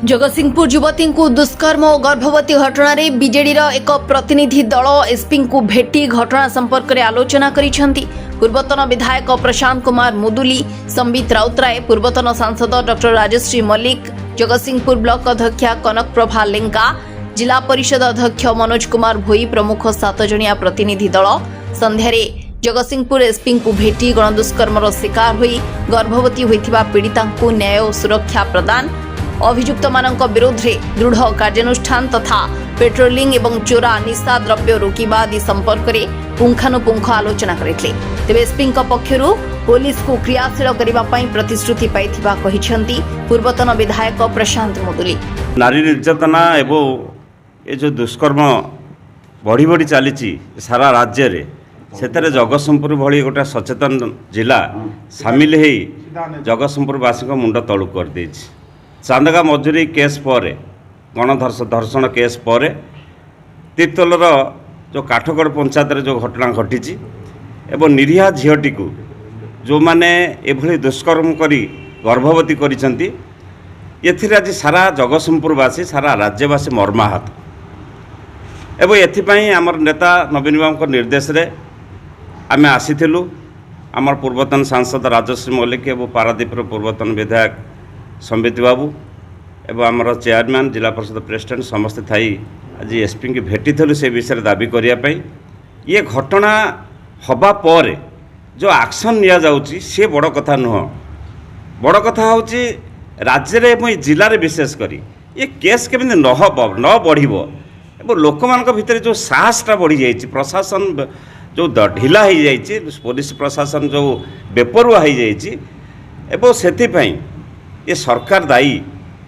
जगतसिंहपुर युवती को दुष्कर्म और गर्भवती घटना रे बीजेडी एक प्रतिनिधि दल एसपी को भेटी घटना संपर्क में आलोचना करिसेंती। पूर्वतन विधायक प्रशांत कुमार मुदुली, संबित राउतराय, पूर्वतन सांसद डॉक्टर राजश्री मल्लिक, जगतसिंहपुर ब्लॉक अध्यक्ष कनक प्रभा लेंगा, जिला परिषद अध्यक्ष मनोज कुमार भोई प्रमुख 7 जणिया प्रतिनिधि दल संध्यारे जगतसिंहपुर एसपी को भेटी गणदुष्कर्मर शिकार होई गर्भवती होइथिबा पीड़िता को न्याय और सुरक्षा प्रदान, अभियुक्त मानक विरोध में दृढ़ कार्यानुष्ठान तथा पेट्रोलिंग एवं चोरा निशा द्रव्य रोकवा आदि संपर्क में पुंखानुपुंख आलोचना करते। तेज एसपी पक्षर पुलिस को क्रियाशील करने प्रतिश्रुति पाइथिबा कहिसेंती पूर्वतन विधायक प्रशांत मुदुली। नारी निर्यातना एवं ये जो दुष्कर्म बढ़ी बढ़ी चली सारा राज्य रे सेतरे जगतसिंहपुर भली गोटे सचेतन जिला सामिल हो जगतसिंहपुरवासी मुंड तलू कर देछि। चांदगा मजूरी केस पर गणधर्षण केस पर तीर्तोलर जो काठगड़ पंचायत जो घटना घटी एवं निरीहा झीटी को जो माने एभली दुष्कर्म करी गर्भवती करिसेंती एथिरे आज सारा जगतसिंहपुरवासी सारा राज्यवासी मर्माहत एवं एथिपाई आमर नेता नवीन बाबू निर्देश रे आमे आसीथिलु। आमर पूर्वतन सांसद राजश्री मल्लिक एवं पारादीपर पूर्वतन विधायक संबित बाबू एवं आमर चेयरमैन जिला परिषद प्रेसिडेंट समस्त थी आज एसपी की भेटी थलु से विषय दाबी करने ये घटना हवा पर जो एक्शन निया जाउची से बड़ कथा नुह। बड़ कथा हूँ राज्य में जिले में विशेष करी ये केस केमी न बढ़िबो एवं लोक मान भितर जो साहसटा बढ़ी जाइए प्रशासन जो ढिला हो जाइए पुलिस प्रशासन जो बेपरुआ हो जाइए एवं से ये सरकार दायी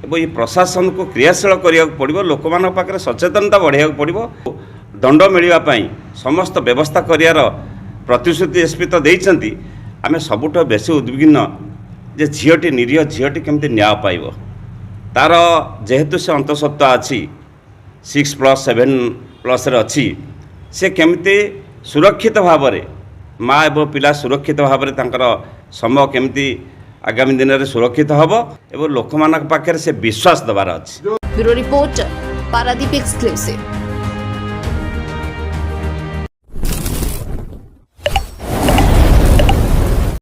एवं ये प्रशासन को क्रियाशील करिया पड़िबो लोक मान पाखरे सचेतनता बढ़ाइया पड़िबो दंड मिलवाई समस्त व्यवस्था करियार प्रतिश्रुति एसपी तो देइछंती। आमे सबुठ बेसी उद्विग्न जे झीटी निरीह झीटी केमती न्याय पाइबो तार जेहेतु से अंतसत्ता अच्छी 6+7+ अच्छी से केमती सुरक्षित भाव में माँ एवं पिला सुरक्षित भाव में समय केमती आगामी दिन में सुरक्षित हम एवं लोक मान पाखे से विश्वास दबार अच्छी। Bureau report, Paradip exclusive.